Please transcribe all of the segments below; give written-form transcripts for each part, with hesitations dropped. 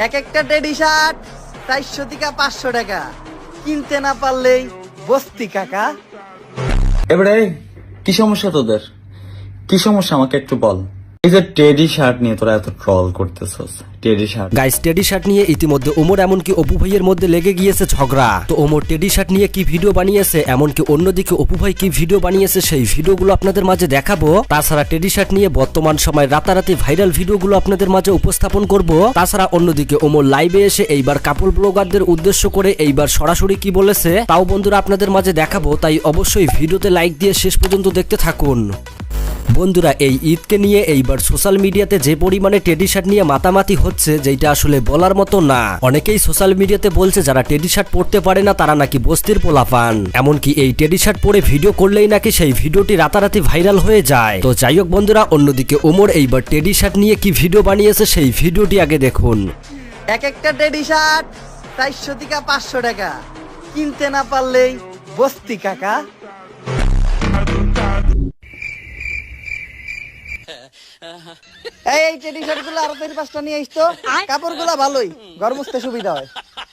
এক একটা teddy shirt 400 থেকে 500 টাকা, কিনতে না পারলেই বস্তি কাকা। এবারে কি সমস্যা তোদের? কি সমস্যা আমাকে একটু বল। এই যে টেডি শার্ট নিয়ে তোরা এত ট্রল করতেছস, teddy shirt guys, teddy shirt নিয়ে ইতিমধ্যে ওমর এমনকি অপু ভাইয়ের মধ্যে লেগে গিয়েছে ঝগড়া। তো ওমর টেডি শার্ট নিয়ে কি ভিডিও বানিয়েছে, এমনকি অন্যদিকে অপু ভাই কি ভিডিও বানিয়েছে, সেই ভিডিওগুলো আপনাদের মাঝে দেখাবো। তাছাড়া টেডি শার্ট নিয়ে বর্তমান সময় রাতারাতি ভাইরাল ভিডিওগুলো আপনাদের মাঝে উপস্থাপন করব। তাছাড়া অন্যদিকে ওমর লাইভে এসে এইবার কাপল ব্লগারদের উদ্দেশ্য করে এইবার সরাসরি কি বলেছে তাও বন্ধুরা আপনাদের মাঝে দেখাবো। তাই অবশ্যই ভিডিওতে লাইক দিয়ে শেষ পর্যন্ত দেখতে থাকুন। বন্ধুরা, এই ঈদকে নিয়ে এইবার সোশ্যাল মিডিয়াতে যে পরিমাণে টেডি শার্ট নিয়ে মাতামাতি হচ্ছে, যেটা আসলে বলার মতো না। অনেকেই সোশ্যাল মিডিয়াতে বলছে যারা টেডি শার্ট পরতে পারে না তারা নাকি বস্তির পোলাপান, এমনকি এই টেডি শার্ট পরে ভিডিও করলেই নাকি সেই ভিডিওটি রাতারাতি ভাইরাল হয়ে যায়। তো যাই হোক বন্ধুরা, অন্যদিকে ওমর এইবার টেডি শার্ট নিয়ে কি ভিডিও বানিয়েছে সেই ভিডিওটি আগে দেখুন। এক একটা টেডি শার্ট 400 থেকে 500 টাকা, কিনতে না পারলেই বস্তি কাকা। এই টেডি শার্ট গুলো আরো 4-5টা নিয়ে আসতো, কাপড়গুলো ভালোই, ঘর মুছতে সুবিধা হয়।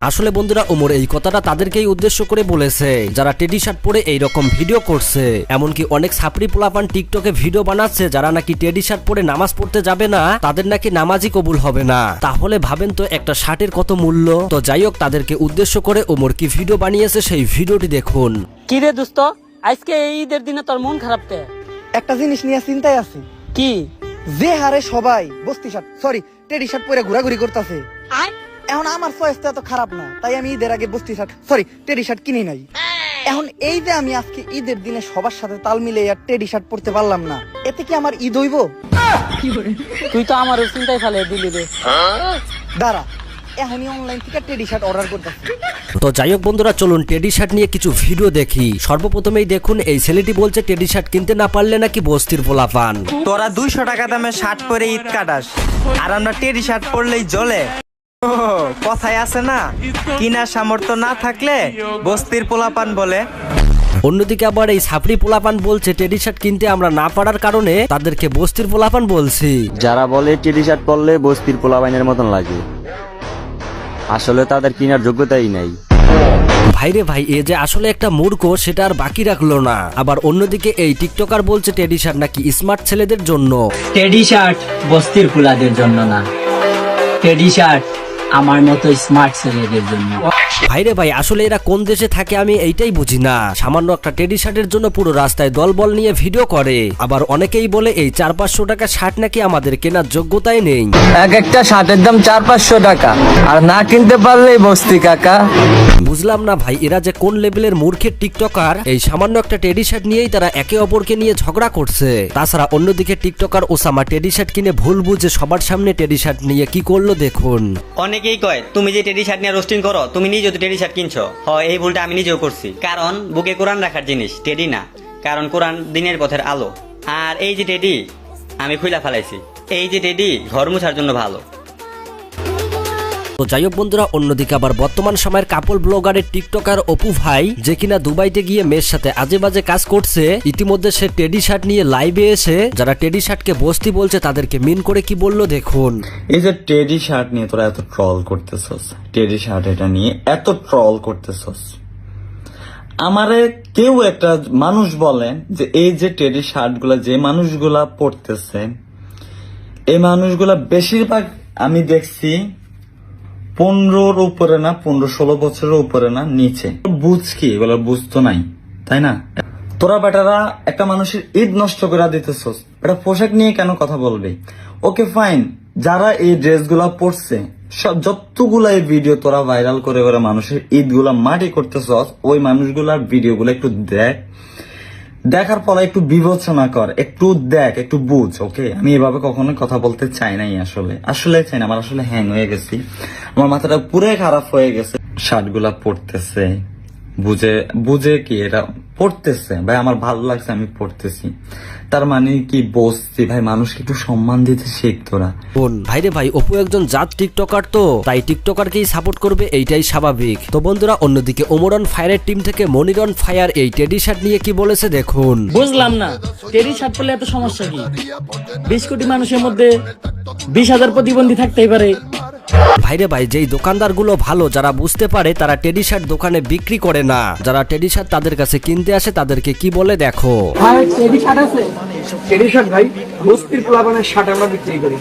আসলে বন্ধুরা, ওমর এই কথাটা তাদেরকেই উদ্দেশ্য করে বলেছে যারা টেডি শার্ট পরে এইরকম ভিডিও করছে। এমনকি অনেক ছাপড়ি পোলাপান টিকটকে ভিডিও বানাচ্ছে যারা নাকি টেডি শার্ট পরে নামাজ পড়তে যাবে না, তাদের নাকি নামাজই কবুল হবে না। তাহলে ভাবেন তো একটা শার্টের কত মূল্য। তো যাই হোক, তাদেরকে উদ্দেশ্য করে ওমর কি ভিডিও বানিয়েছে সেই ভিডিওটি দেখুন। কি রে দোস্ত, আজকে এই ঈদের দিনে তোর মন খারাপ কে? একটা জিনিস নিয়ে চিন্তায় আছি। কি? যে হারে সবাই বস্তি শার্ট টেডি শার্ট পরে ঘোরাঘুরি করতেছে, এখন আমার চয়েসটা এত খারাপ না, তাই আমি ঈদের আগে বস্তি শার্ট টেডি শার্ট কিনি নাই। এখন এই যে আমি আজকে ঈদের দিনে সবার সাথে তাল মিলে আর টেডি শার্ট পরতে পারলাম না, এতে কি আমার ঈদ হইব? তুই তো আমার চিন্তায় ফেলে দিলি রে। দাঁড়া, এখনই অনলাইন থেকে টেডি শার্ট অর্ডার করতেছি। তো যাই হোক বন্ধুরা, চলুন টেডি শার্ট নিয়ে কিছু ভিডিও দেখি। সর্বপ্রথমেই দেখুন, এই ছেলেটি বলছে টেডি শার্ট কিনতে না পারলে নাকি বস্তির পোলাপান। তোরা 200 টাকা দামে শার্ট পরে ঈদ কাটাস, আর আমরা টেডি শার্ট পরলেই জ্বলে। কথায় আছে না, কিনার সামর্থ্য না থাকলে বস্তির পোলাপান বলে। অন্যদিকে আবার এই ছাপড়ি পোলাপান বলছে টেডি শার্ট কিনতে আমরা না পারার কারণে তাদেরকে বস্তির পোলাপান বলছি। যারা বলে টেডি শার্ট পরলে বস্তির পোলাপাইনের মতন লাগে, আসলে তাদের কেনার যোগ্যতাই নাই। ভাইরে ভাই, এ যে আসলে একটা মূর্খ সেটা আর বাকি রাখলো না। আবার অন্যদিকে এই টিকটকার বলছে টেডি শার্ট নাকি স্মার্ট ছেলেদের জন্য। টেডি শার্ট বস্তির ফুলাদের জন্য না, টেডি শার্ট আমার মতো স্মার্ট ছেলেদের জন্য। ভাইরে ভাই, আসলে এরা কোন দেশে থাকে আমি এইটাই বুঝি না। সামান্য একটা টেডি শার্টের জন্য পুরো রাস্তায় দলবল নিয়ে ভিডিও করে। আবার অনেকেই বলে এই 400-500 টাকা শার্ট নাকি আমাদের কেনার যোগ্যতাই নেই। এক একটা শার্টের দাম 400-500 টাকা, আর না কিনতে পারলেই বস্তি কাকা। বুঝলাম না ভাই, এরা যে কোন লেভেলের মূর্খের টিকটকার। এই সামান্য একটা টেডি শার্ট নিয়েই তারা একে অপরকে নিয়ে ঝগড়া করছে। তাছাড়া অন্যদিকে টিকটকার ওসামা টেডি শার্ট কিনে ভুল বুঝে সবার সামনে টেডি শার্ট নিয়ে কি করলো দেখুন। অনেকেই কয় তুমি যে টেডি শার্ট নিয়ে রোস্টিং করো, তুমি নিজেও তো টেডি শার্ট কিনছো। হয় এই ভুলটা আমি নিজেও করছি, কারণ বুকে কোরআন রাখার জিনিস টেডি না, কারণ কোরআন দিনের পথের আলো। আর এই যে টেডি আমি খুইলা ফেলাইছি, এই যে টেডি ঘর মুছার জন্য ভালো। তো যাই হোক বন্ধুরা, অন্যদিকে আবার বর্তমান সময়ের কাপল ব্লগারের টিকটকার অপু ভাই, যে কিনা দুবাইতে গিয়ে মেয়ের সাথে আজে বাজে কাজ করছে, ইতিমধ্যে সে টেডি শার্ট নিয়ে লাইভে এসে যারা টেডি শার্টকে বস্তি বলছে তাদেরকে মিন করে কি বললো দেখুন। এই যে টেডি শার্ট নিয়ে তোরা এত ট্রল করতেছস, টেডি শার্ট এটা নিয়ে এত ট্রল করতেছস, আমারে কেউ একটা মানুষ বলেন যে এই যে টেডি শার্ট গুলা যে মানুষগুলা পরতেছে, এই মানুষগুলা বেশিরভাগ আমি দেখছি 15-র উপরে না, 15-16 বছরের উপরে না, নিচে। বুঝ কি এগুলো বুঝতো নাই, তাই না? তোরা বেটারা একটা মানুষের ঈদ নষ্ট করে দিতেছস, এটা পোশাক নিয়ে কেন কথা বলবে? ওকে ফাইন, যারা এই ড্রেস গুলা পরছে, যতগুলা এই ভিডিও তোরা ভাইরাল করে করে মানুষের ঈদ গুলা মাটি করতেছস, ওই মানুষগুলার ভিডিও গুলা একটু দেখার পরে একটু বিবেচনা কর, একটু দেখ, একটু বুঝ। ওকে, আমি এভাবে কখনো কথা বলতে চাই নাই, আসলে চাই না। আমার আসলে হ্যাং হয়ে গেছি, আমার মাথাটা পুরাই খারাপ হয়ে গেছে। শার্ট গুলা পড়তেছে বুঝে কি এটা পড়তেছে ভাই, আমার ভালো লাগছে, আমি পড়তেছি, তার মানে কি বসছি ভাই? মানুষকে একটু সম্মান দিতে শেখ তোরা। ভাইরে ভাই, অপু একজন জাত টিকটকার, তো তাই টিকটকারকেই সাপোর্ট করবে, এইটাই স্বাভাবিক। তো বন্ধুরা, অন্যদিকে ওমর অন ফায়ারের টিম থেকে মনির অন ফায়ার এই টেডি শার্ট নিয়ে কি বলেছে দেখুন। বুঝলাম না, টেডি শার্ট পরলে এত সমস্যা কি? 20 কোটি মানুষের মধ্যে 20,000 প্রতিবন্ধী থাকতেই পারে, ভাইরে ভাই, যেই দোকানদারগুলো ভালো, যারা বুঝতে পারে, তারা টেডি শার্ট দোকানে বিক্রি করে না। যারা টেডি শার্ট তাদের কাছে কিনতে আসে তাদেরকে কি বলে দেখো। টেডি শার্ট ভাই, বস্তির পোলাপানের শার্ট আমরা বিক্রি করি।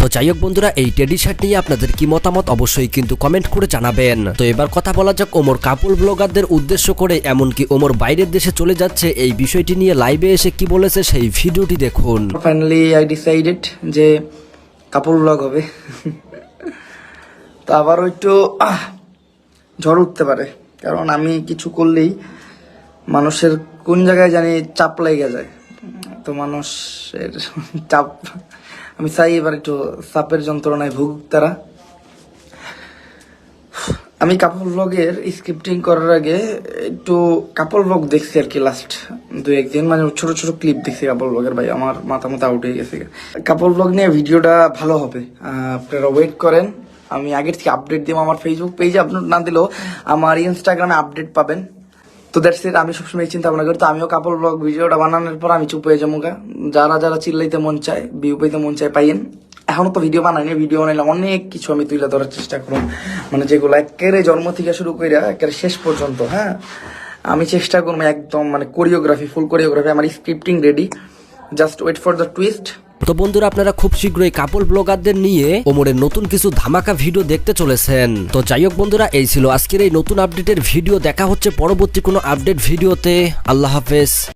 তো যাই হোক বন্ধুরা, এই টেডি শার্ট নিয়ে আপনাদের কি মতামত অবশ্যই কিন্তু কমেন্ট করে জানাবেন। তো এবার কথা বলা যাক ওমর কাপল ব্লগারদের উদ্দেশ্য করে, এমনকি ওমর বাইরের দেশে চলে যাচ্ছে এই বিষয়টি নিয়ে লাইভে এসে কি বলেছে সেই ভিডিওটি দেখুন। ফাইনালি আই ডিসাইডেড যে কাপড় ব্লগ হবে। তো আবারও একটু ঝড় উঠতে পারে, কারণ আমি কিছু করলেই মানুষের কোন জায়গায় জানি চাপ লেগে যায়। তো মানুষের চাপ, আমি চাই এবার একটু চাপের যন্ত্রণায় ভুগুক তারা। আমি কাপড় ব্লগের স্ক্রিপ্টিং করার আগে একটু কাপড় ব্লগ দেখছি আর কি, লাস্ট 2-1 দিন, মানে ছোট ছোট ক্লিপ দেখছি কাপড় ব্লগের। ভাই আমার মাথা আউট হয়ে গেছে। কাপড় ব্লগ নিয়ে ভিডিওটা ভালো হবে, আপনারা ওয়েট করেন। আমি আগের থেকে আপডেট দিব, আমার ফেসবুক পেজে আপলোড না দিলেও আমার ইনস্টাগ্রামে আপডেট পাবেন। তো দ্যাটস ইট। আমি সবসময় চিন্তা ভাবনা করি, তো আমিও কাপড় ব্লগ ভিডিওটা বানানোর পর আমি চুপ হয়ে যাবো। যারা যারা চিল্লাইতে মন চায়, ভিউ পাইতে মন চায় পাইয়েন। এখনো তো ভিডিও বানাইনি, ভিডিও বানাইলে অনেক কিছু আমি তুলে ধরার চেষ্টা করব, মানে যেগুলো একেবারে জন্ম থেকে শুরু করে একেবারে শেষ পর্যন্ত। হ্যাঁ, আমি চেষ্টা করবো একদম মানে কোরিওগ্রাফি, ফুল কোরিওগ্রাফি। আমার scripting ready, just wait for the twist. তো বন্ধুরা, আপনারা খুব শীঘ্রই কাপল ব্লগারদের নিয়ে ওমরের নতুন কিছু ধামাকা ভিডিও দেখতে চলেছেন। তো যাই হোক বন্ধুরা, এই ছিল আজকের এই নতুন আপডেটের ভিডিও। দেখা হচ্ছে পরবর্তী কোনো আপডেট ভিডিওতে। আল্লাহ হাফেজ।